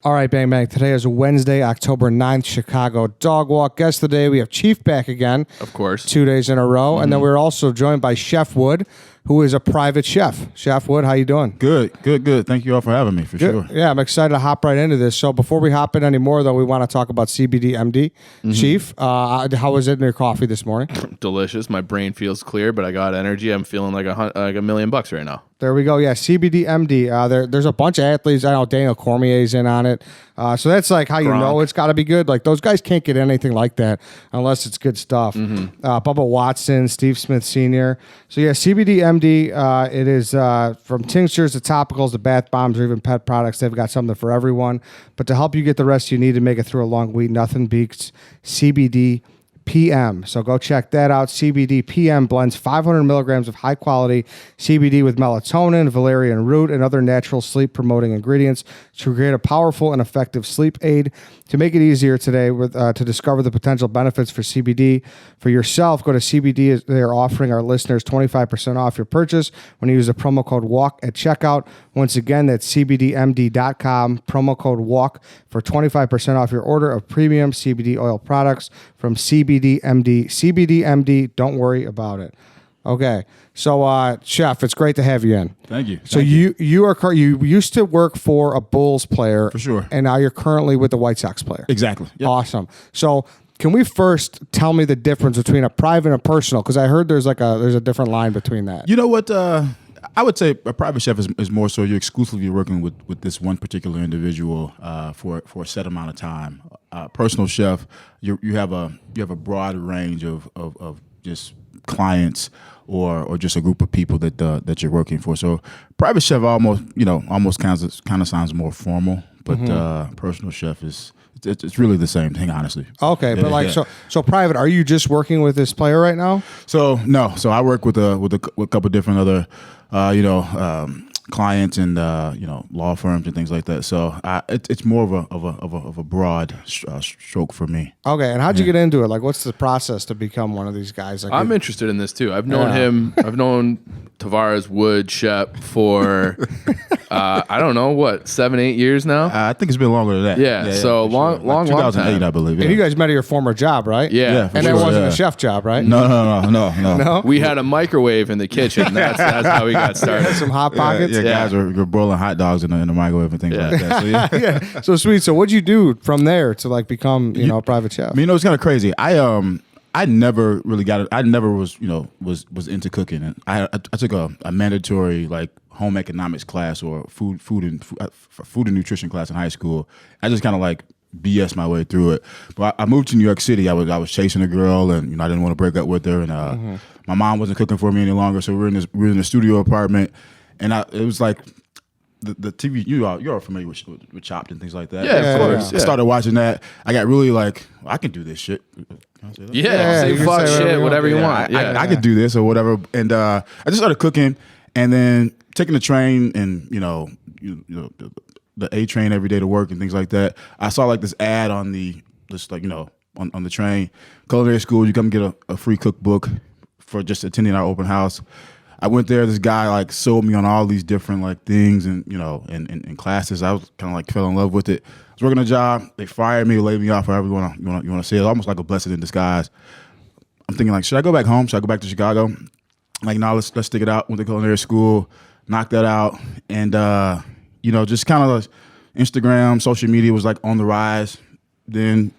All right, Bang Bang. Today is Wednesday, October 9th, Chicago Dog Walk. Guest today, we have Chief back again. Of course. 2 days in a row. Mm-hmm. And then we're also joined by Chef Wood, who is a private chef. Chef Wood, how you doing? Good. Thank you all for having me, for sure. Yeah, I'm excited to hop right into this. So before we hop in anymore, though, we want to talk about CBD MD. Mm-hmm. Chief, how was it in your coffee this morning? Delicious. My brain feels clear, but I got energy. I'm feeling like $1 million right now. There we go. Yeah, CBD MD. There's a bunch of athletes. I know Daniel Cormier's in on it. So that's like how you know it's got to be good. Like those guys can't get anything like that unless it's good stuff. Mm-hmm. Bubba Watson, Steve Smith Sr. So yeah, CBD MD. It is from tinctures to topicals to bath bombs or even pet products. They've got something for everyone. But to help you get the rest you need to make it through a long week, nothing beats CBD PM. So go check that out. CBD PM blends 500 milligrams of high quality CBD with melatonin, valerian root, and other natural sleep promoting ingredients to create a powerful and effective sleep aid. To make it easier today to discover the potential benefits for CBD for yourself, go to CBD. They're offering our listeners 25% off your purchase when you use the promo code WALK at checkout. Once again, that's cbdmd.com, promo code WALK for 25% off your order of premium CBD oil products from CBD MD. CBD MD, don't worry about it. Okay, so Chef, it's great to have you in. Thank you. So you used to work for a Bulls player, for sure, and now you're currently with the White Sox player. Exactly. Yep. Awesome. So can we first tell me the difference between a private and a personal? Because I heard there's a different line between that. You know what? I would say a private chef is more so you're exclusively working with this one particular individual for a set amount of time. Personal chef, you have a broad range of just clients or just a group of people that you're working for. So private chef almost kind of sounds more formal, but personal chef it's really the same thing, honestly. Okay, yeah, but so private, are you just working with this player right now? So no, so I work with a couple different other clients and law firms and things like that. So it's more of a broad stroke for me. Okay, and how'd you get into it? Like, what's the process to become one of these guys? Like, I'm interested in this too. I've known him. I've known Tavares, Wood, Shep for I don't know what 7-8 years now. I think it's been longer than that. Yeah, so long, like 2008, time. I believe. Yeah. And you guys met at your former job, right? Yeah, and that wasn't a chef job, right? No. We had a microwave in the kitchen. That's how we got started. Some hot pockets. Yeah, guys were boiling hot dogs in the microwave and things like that. So, yeah. So sweet. So what'd you do from there to like become a private chef? It's kind of crazy. I never really got it. I never was into cooking, and I took a mandatory like home economics class or food and nutrition class in high school. I just kind of like BS my way through it. But I moved to New York City. I was chasing a girl, and I didn't want to break up with her, and my mom wasn't cooking for me any longer. So we were in a studio apartment, and it was like the TV. You're familiar with Chopped and things like that. Yeah, of course. I started watching that. I got really like, I can do this shit. Yeah, fuck shit, whatever you want. I could do this or whatever. And I just started cooking, and then taking the train and the A train every day to work and things like that. I saw like this ad on the train, culinary school. You come get a free cookbook for just attending our open house. I went there. This guy like sold me on all these different like things and in classes. I was kind of like fell in love with it. I was working a job. They fired me, laid me off, however you want to say it. Almost like a blessing in disguise. I'm thinking like, should I go back home? Should I go back to Chicago? Like, no, let's stick it out. Went to culinary school, knocked that out, and just kind of like Instagram, social media was like on the rise. Then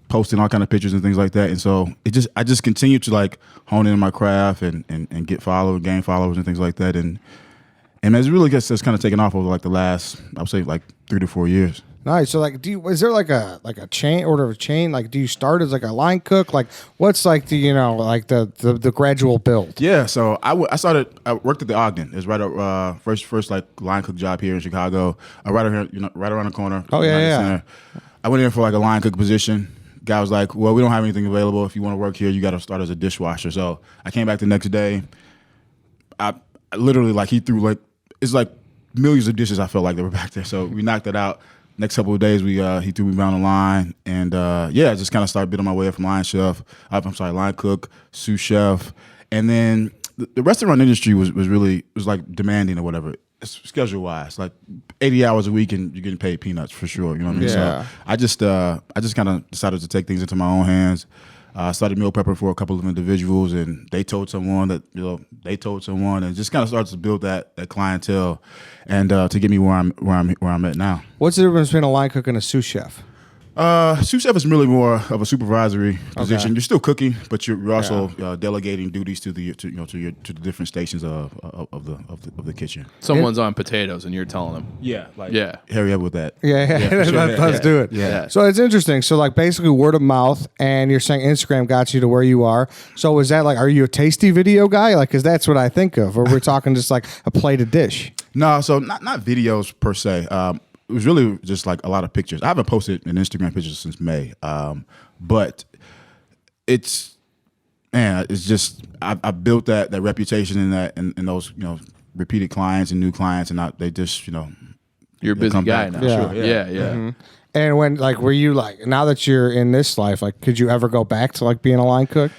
posting all kind of pictures and things like that. And so I just continued to like hone in my craft and get followers, gain followers and things like that. And it's really just kind of taken off over like the last, I would say like 3 to 4 years. Nice. So like, is there like a chain order of chain? Like, do you start as like a line cook? Like, what's like the gradual build? Yeah. So I worked at the Ogden. It's right up first like line cook job here in Chicago. Right around the corner. Oh yeah. Center. I went in for like a line cook position. Guy was like, well, we don't have anything available. If you want to work here, you got to start as a dishwasher. So I came back the next day. I literally like he threw like it's like millions of dishes. I felt like they were back there. So we knocked it out. Next couple of days, he threw me down the line, and I just kind of started building my way up from line cook, sous chef, and then the restaurant industry was like demanding or whatever. schedule wise, like 80 hours a week, and you're getting paid peanuts for sure. You know what I mean? Yeah. So I just kind of decided to take things into my own hands. Started meal prepping for a couple of individuals, and they told someone that they told someone, and just kind of started to build that clientele, and to get me where I'm at now. What's the difference between a line cook and a sous chef? Sous chef is really more of a supervisory position. You're still cooking, but you're also delegating duties to the different stations of the kitchen. Someone's on potatoes, and you're telling them. Yeah, hurry up with that. Let's do it. Yeah. So it's interesting. So like basically word of mouth, and you're saying Instagram got you to where you are. So is that like, are you a tasty video guy? Like, because that's what I think of. Or we're talking just like a plated dish. No, so not videos per se. It was really just like a lot of pictures. I haven't posted an Instagram picture since May, but it's just I built that reputation and those repeated clients and new clients, and they just You're a busy guy now. Yeah. Sure. Yeah. Mm-hmm. And when were you like, now that you're in this life, like could you ever go back to like being a line cook,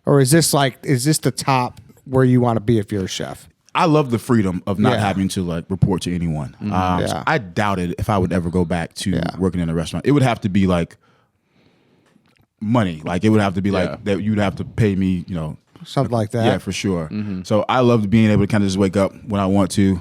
or is this the top where you want to be if you're a chef? I love the freedom of not having to like report to anyone. So I doubted if I would ever go back to working in a restaurant. It would have to be like money. Like it would have to be like that. You'd have to pay me, Something like that. Yeah, for sure. So I loved being able to kind of just wake up when I want to,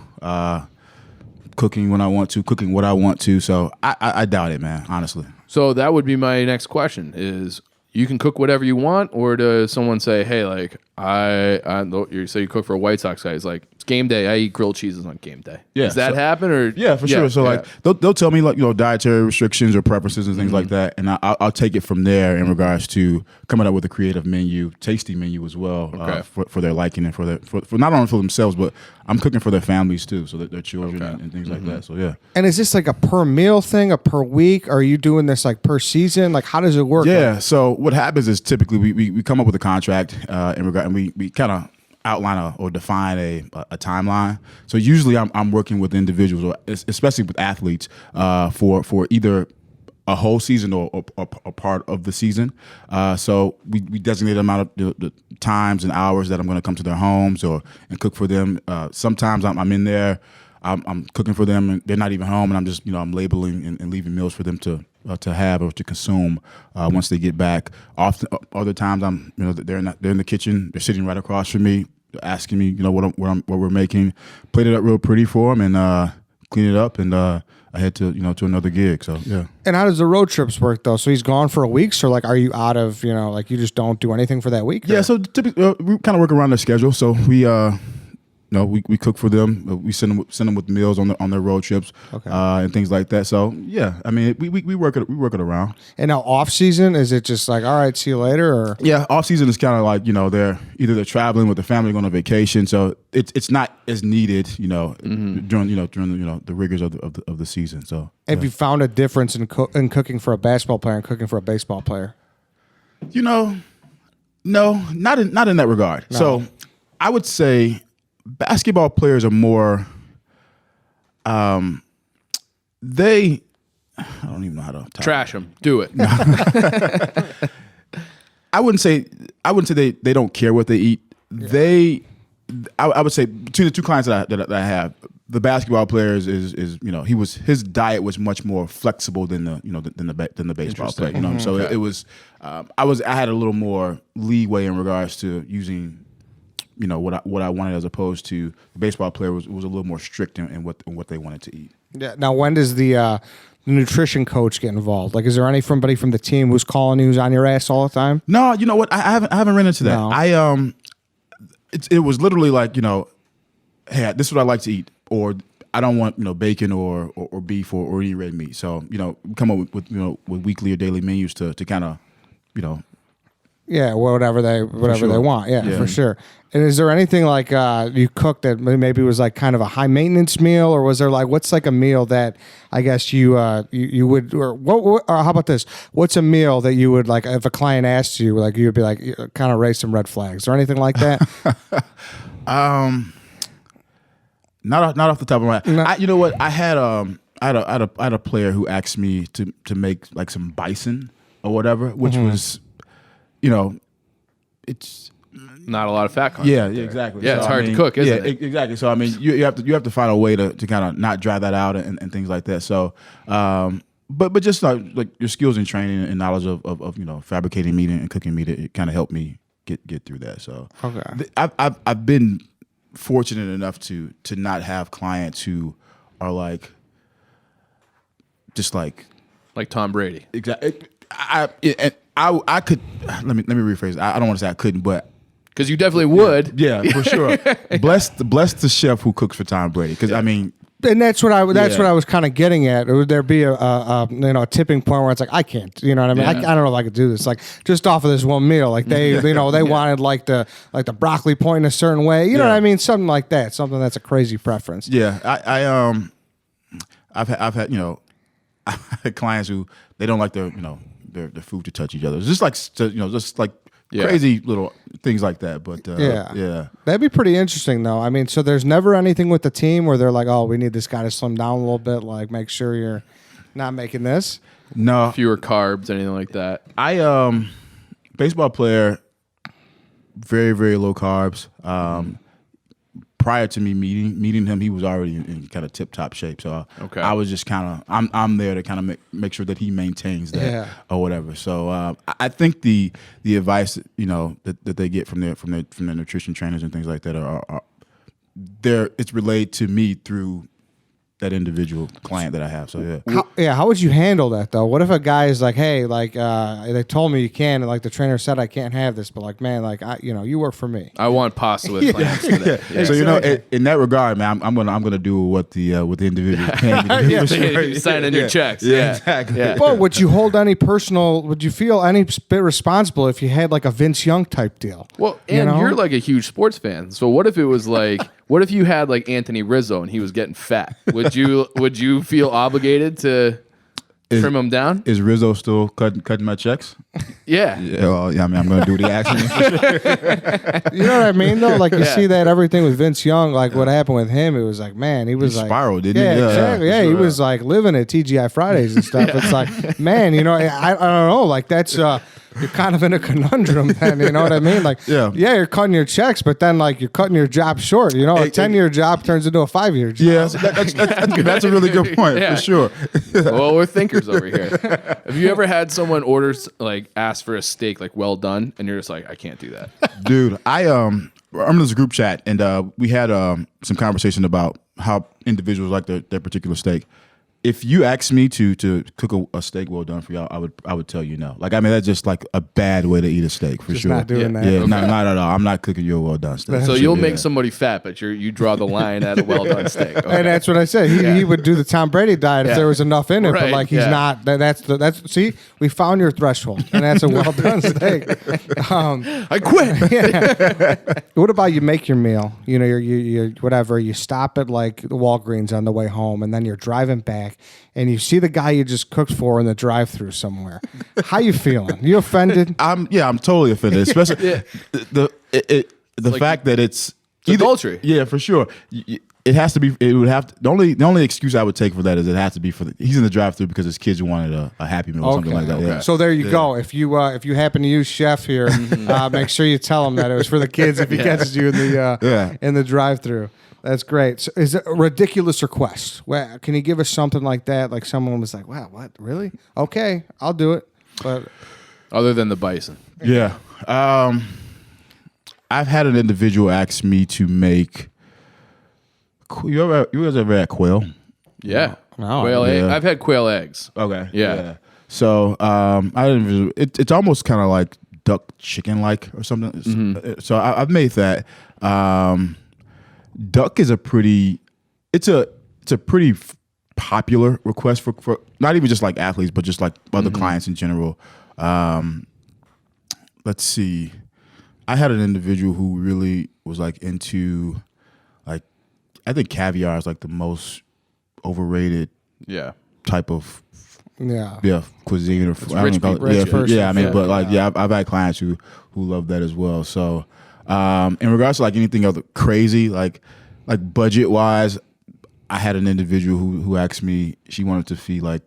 cooking when I want to, cooking what I want to. So I doubt it, man, honestly. So that would be my next question: is you can cook whatever you want, or does someone say, "Hey, like you say you cook for a White Sox guy? It's like it's game day. I eat grilled cheeses on game day." Yeah, does that happen? Or for sure. So like they'll tell me like dietary restrictions or preferences and things like that, and I'll take it from there in regards to coming up with a creative menu, tasty menu as well, for their liking and for not only for themselves, but I'm cooking for their families too, so that their children and things like that. So yeah. And is this like a per meal thing, a per week? Or are you doing this like per season? Like how does it work? Yeah. So what happens is typically we come up with a contract in regard, and we kind of outline or define a timeline. So usually I'm working with individuals, or especially with athletes, for either a whole season or a part of the season. So we designate the amount of the times and hours that I'm going to come to their homes and cook for them. Sometimes I'm in there, I'm cooking for them, and they're not even home, and I'm just I'm labeling and leaving meals for them to have or to consume once they get back. Often, other times they're in the kitchen, they're sitting right across from me, asking me what we're making, plate it up real pretty for them, and clean it up, and I head to to another gig. So yeah. And how does the road trips work though? So he's gone for a week. So like, are you out of like you just don't do anything for that week? Yeah. So typically we kind of work around their schedule. So we we cook for them. We send them with meals on their road trips, and things like that. So yeah, I mean we work it around. And now off season, is it just like, all right, see you later? Or yeah, off season is kind of like they're traveling with the family, going on vacation, so it's not as needed during the rigors of the season. So have you found a difference in cooking for a basketball player and cooking for a baseball player? No, not in that regard. No. So I would say basketball players are more I don't even know how to trash them. Do it. I wouldn't say they don't care what they eat. Yeah. I would say between the two clients that I have, the basketball players is his diet was much more flexible than the baseball player. So it was I had a little more leeway in regards to using what I wanted, as opposed to the baseball player was a little more strict in what they wanted to eat. Yeah. Now, when does the nutrition coach get involved? Like, is there anybody from the team who's calling you, who's on your ass all the time? No, you know what? I haven't run into that. No. It was literally like, hey, this is what I like to eat, or I don't want bacon or beef or any red meat. So come up with weekly or daily menus to kind of Yeah, whatever they want. Yeah, for sure. And is there anything like you cooked that maybe was like kind of a high maintenance meal, or was there like, what's like a meal that I guess you would, or what, or how about this? What's a meal that you would like if a client asked you, like you'd be like kind of raise some red flags or anything like that? Not off the top of my head. No. You know what? I had a player who asked me to make like some bison or whatever, which was. not a lot of fat content. Yeah, there. exactly. Yeah, So, it's hard to cook, isn't it? Exactly. So I mean, you have to find a way to kind of not dry that out and things like that. So, but just like your skills and training and knowledge of fabricating meat and cooking meat, it kind of helped me get through that. So I've been fortunate enough to not have clients who are like just like Tom Brady. exactly. I could let me rephrase. I don't want to say I couldn't, but Because you definitely would. yeah, for sure. bless the chef who cooks for Tom Brady. Because I mean, and that's what I what Yeah. I was kind of getting at. Would there be a tipping point where it's like I can't, you know what I mean? Yeah. I don't know if I could do this. Like just off of this one meal, like they they wanted like the broccoli point in a certain way. You know what I mean? Something like that. Something that's a crazy preference. yeah, I've had I've had clients who they don't like their food to touch each other. It's just like crazy little things like that. But yeah. That'd be pretty interesting, though. I mean, so there's never anything with the team where they're like, "Oh, we need this guy to slim down a little bit. Like, make sure you're not making this." No, Fewer carbs, anything like that. I baseball player, very very low carbs. Prior to me meeting him, he was already in kind of tip top shape. So Okay. I was just kind of I'm there to kind of make sure that he maintains that or whatever. So I think the advice that they get from their nutrition trainers and things like that are it's relayed to me through that individual client that I have. So How would you handle that though? What if a guy is like, "Hey, like they told me you can, and like the trainer said I can't have this, but like, man, like you work for me." I want pasta with clams today. Yeah. So in that regard, man, I'm gonna do what the individual can do. For sure. You sign in your checks. Yeah, exactly. Yeah. But would you hold any would you feel any bit responsible if you had like a Vince Young type deal? Well, and know? you're like a huge sports fan. So what if it was like, what if you had like Anthony Rizzo and he was getting fat? Would you feel obligated to trim him down? Is Rizzo still cutting my checks? Yeah. Yeah, well, yeah, I mean, I'm gonna do the action. You know what I mean, though? Like, you see that everything with Vince Young, like what happened with him, it was like, man, he was like... spiraled, didn't he? Yeah, Yeah, exactly. for Yeah, he sure. was like living at TGI Fridays and stuff. It's like, man, I don't know, like that's... you're kind of in a conundrum then, you know what I mean? Like, Yeah. you're cutting your checks, but then like you're cutting your job short. You know, a 10-year job turns into a 5-year job. Yeah, so that's a really good point Yeah. for sure. Well, we're thinkers over here. Have you ever had someone ask for a steak like well done, and you're just like, I can't do that? Dude, I'm in this group chat, and we had some conversation about how individuals like their particular steak. If you asked me to cook a steak well done for y'all, I would tell you no. Like, I mean, that's just like a bad way to eat a steak for Just sure. not doing that. Yeah, Okay. not at all. I'm not cooking you a well done steak. So for you'll sure, make yeah. somebody fat, but you draw the line at a well done steak. Okay. And that's what I said. He would do the Tom Brady diet if Yeah. there was enough in it, but Right, like he's yeah. not. That's see, we found your threshold, and that's a well done steak. I quit. What about you make your meal? You know, you whatever. You stop at like the Walgreens on the way home, and then you're driving back, and you see the guy you just cooked for in the drive-through somewhere. How you feeling? You offended? I'm totally offended, especially the like fact that it's adultery. Yeah, for sure. It has to be. It would have to. The only excuse I would take for that is it has to be he's in the drive-through because his kids wanted a Happy Meal or something like that. Yeah. So there you go. If you happen to use Chef here, make sure you tell him that it was for the kids if he catches you in the drive-through. That's great. So is it a ridiculous request? Well, can you give us something like that? Like someone was like, "Wow, what? Really? Okay, I'll do it." But Other than the bison. Yeah. I've had an individual ask me to make. You guys ever had quail? Yeah. No. Quail egg. Yeah. I've had quail eggs. Okay. Yeah. So it's almost kind of like duck chicken like or something. So I've made that. Duck is a pretty popular request for not even just like athletes, but just like other clients in general. Let's see. I had an individual who really was like into like, I think caviar is like the most overrated Yeah. type of cuisine or I rich don't call people. it- Rich person I mean, food, but like I've had clients who love that as well. So in regards to like anything other crazy, like budget wise, I had an individual who asked me, she wanted to feed like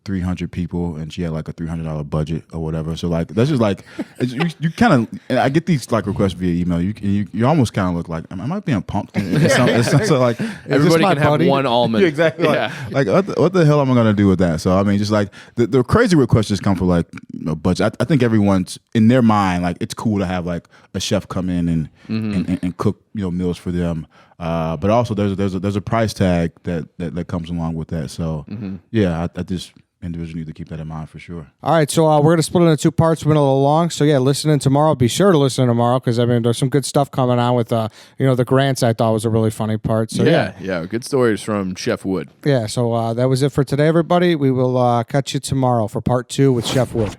300 people, and she had like a $300 budget or whatever. So like that's just like you kind of. And I get these like requests via email. You almost kind of look like, am I being punked? So like Everybody can have buddy? one almond. yeah, exactly. Yeah. Like what the hell am I gonna do with that? So I mean, just like the crazy requests just come for like budget. I think everyone's in their mind like it's cool to have like a chef come in and cook meals for them. But also there's a price tag that comes along with that. So yeah, I just individuals need to keep that in mind for sure. All right, so we're going to split it into 2 parts. We're going a little long. So, yeah, listen in tomorrow. Be sure to listen tomorrow because, I mean, there's some good stuff coming on with, the grants I thought was a really funny part. So, yeah. Good stories from Chef Wood. Yeah, so that was it for today, everybody. We will catch you tomorrow for part 2 with Chef Wood.